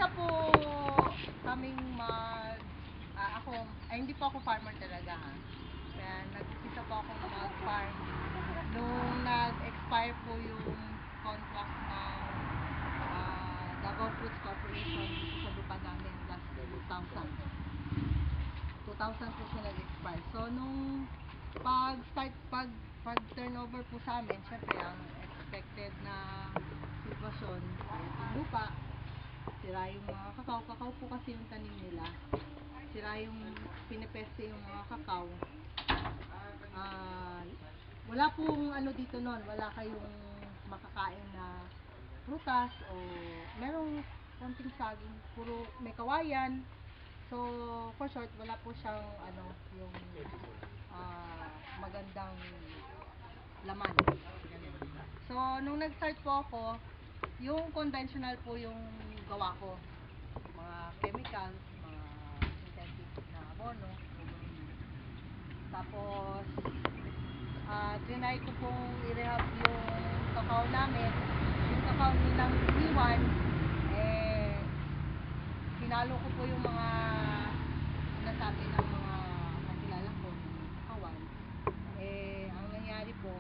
nag-umpisa po kaming hindi po ako farmer talaga ha. Kaya nag-umpisa po ako mag-farm nung nag-expire po yung contract ng Davao Fruits Corporation dito sa lupa namin last 2000. 2000 po siya nag-expire. So, nung pag-turnover po sa amin, syempre, ang expected na sitwasyon, yung lupa, sira yung mga kakao po kasi yung tanim nila. Sira yung pinipeste yung mga kakao. Wala pong ano dito nun, wala kayong makakain na prutas o merong konting saging, puro may kawayan. So, for short, wala po siyang yung magandang laman. So, nung nag-start po ako, yung conventional po yung gawa ko. Mga chemicals, mga synthetic na abono. Tapos, trinay ko pong i-rehab yung kakao namin. Yung kakao nilang iwan, pinalo ko po yung mga nasabi ng mga kakilala ko ng kawan. Ang nangyari po,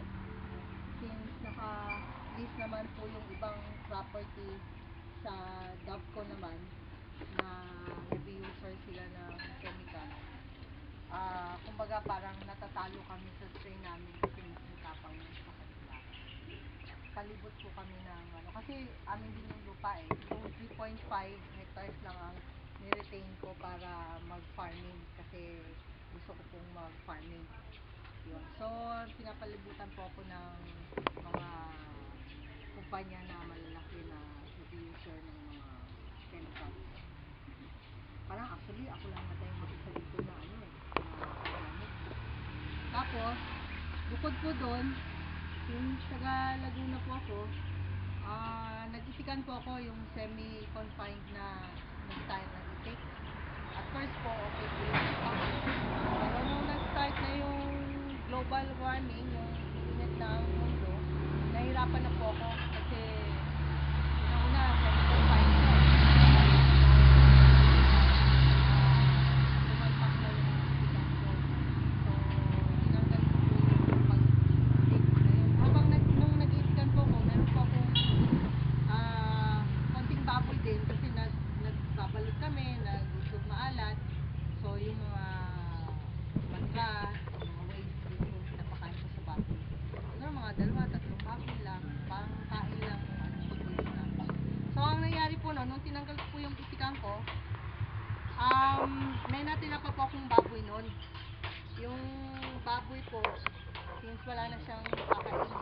since naka-list naman po yung ibang property sa Davco naman, na heavy user sila ng chemical, kumbaga parang natatalo kami sa strain namin kasi minsan tapang sa kanila. Palibot po kami ng kasi amin din yung lupa yung 3.5 hectares lang ang niretain ko para mag-farming kasi gusto ko pong mag-farming. Yun. So, pinapalibutan po ako ng mga kumpanya na malalaki na heavy user ng mga chemicals. Parang actually ako lang na tayo mag-isa dito na organic. Tapos, bukod po doon, since taga Laguna po ako, nag-isikan po ako yung semi-confined na style na intake. At first po, okay po yung pero nung nag-start na yung global warming, yung init ng mundo, nahirapan na po ako kasi una, semi-confined po. Tumalpak na yung isikan ko. So, tinanggal ko po yung pag-take ngayon. Habang nung nag-iisikan po ako, meron po akong konting baboy din kasi nagbabalot kami, nag-usog maalat. So, yung mga matras, mga waste din yung pinapakain ko sa baboy. So, mga 2-3 baboy lang, pang kain lang pag-waste na. So, ang nangyari po nung tinanggal ko po yung isikan ko, may natira pa po akong baboy nun. Yung baboy po, since wala na siyang kakainin,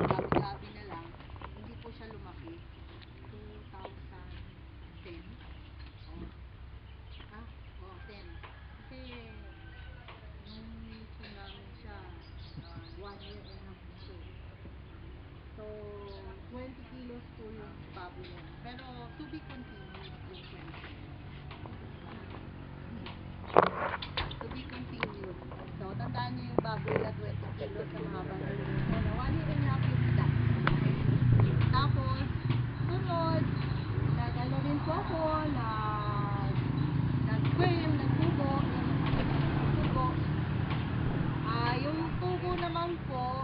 gabi-gabi na lang, hindi po siya lumaki. 2010. 10. Kasi, nung ito namin siya, 1 year and a half na siya. So, 20 kilos po yung baboy niya. Pero, to be continued yung 20. To be continued. So, tandaan niyo yung baboy na 20 kilos sa mahaba na rin. Ano, 1 year and a half yung sila. Tapos, sunod, nag-ano rin po ako, nag-swim, nagtubo, yung tubo naman po,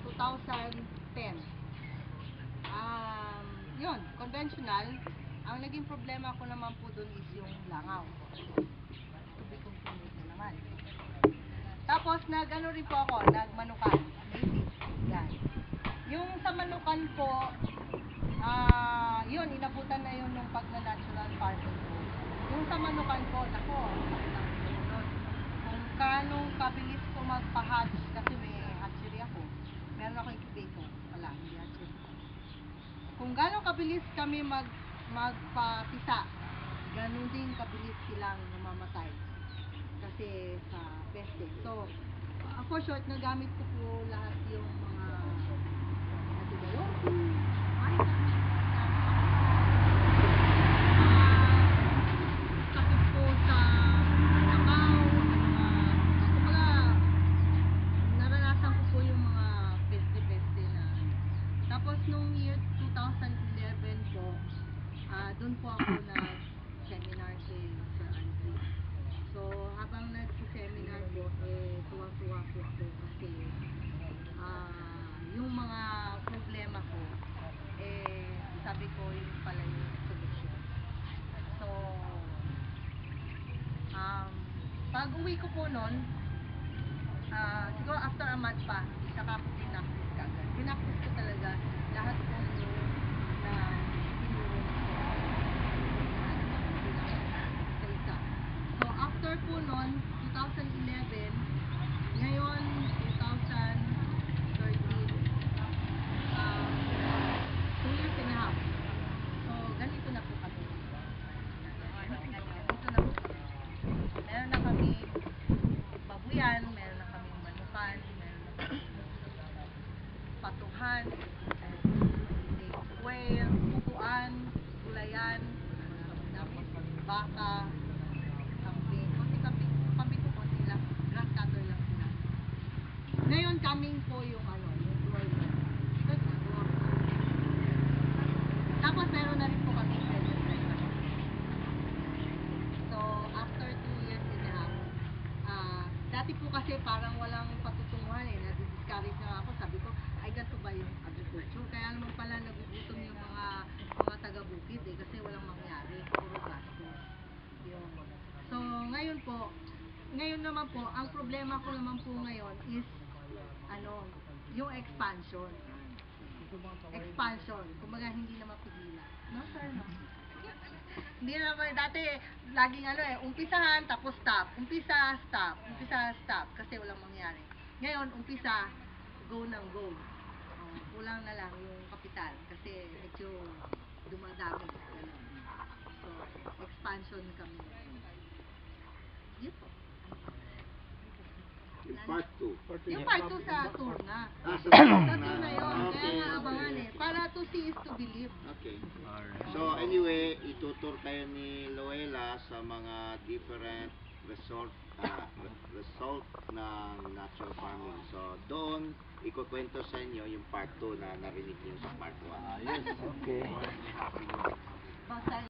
2010. Yun, conventional. Ang naging problema ko naman po dun is yung langaw. To be continued na naman. Tapos, nag-ano rin po ako, nagmanukan. Yan. Yung sa manukan po, yun, inabutan na yun nung pag-natural farming ko. Yung sa manukan po, nako, kung kanong kabilis ko magpa-hatch, kasi may hatchery ako. Meron ako incubator. Wala, hindi hatchery. Kung gano'ng kabilis kami magpapisa, ganun din kabilis silang namamatay. Kasi sa peste. So, for short, nagamit ko po lahat yung mga antibiotic, sakit po sa kakao, kumbaga, naranasan ko po yung mga peste-peste na. Tapos, nung year 2011 po, Doon po ako nag-seminar kay Sir Alvin. So, habang nag-seminar po, tuwang-tuwa po ako kasi yung mga problema ko, sabi ko yun pala yung solusyon. So, pag uwi ko po nun, siguro after a month pa, saka ako pinaktis kagad. Pinaktis ko talaga lahat po yung na tinuro ko. Sa isa. So, after po nun, 2011, ngayon, 2013, 2 years and a half. So, ganito na po kami. Ganito na po kami. Meron na kami babuyan, meron na kami manukan, meron na kami patuhan, square, putuan, gulayan, baka, kambing. Kambing ko konti lang, grass cutter lang sila. Ngayon, kaming po yung yung broiler. Tapos meron na rin po kami so, after 2 years and a half, dati po kasi parang walang patutunguhan nadi-discourage na ako. Sabi ko, ay ganito ba yung agriculture? Kaya naman pala nagugutom yung mga taga-bukid kasi walang mangyari. Puro gastos. Yun. So, ngayon naman po, ang problema ko naman po ngayon is, yung expansion. Expansion. Kumbaga, hindi na mapigilan. No, sir, no? Hindi na naman, dati, laging umpisahan, tapos stop. Umpisa, stop. Umpisa, stop. Kasi walang mangyari. Ngayon, umpisa, go ng go. Kulang na lang yung kapital. Kasi medyo dumadami. Ganun. So, expansion kami. Yun po. Yung part 2. Yung part 2 sa tour na. Sa Sa tour tour na. na yun. Kaya Okay, nga abangan okay. Para to see is to believe. Okay. So anyway, itutur kayo ni Loela sa mga different result ng natural farming. So doon, ikukwento sa inyo yung part 2 na narinig niyo sa part 1. Ayos, okay. Basta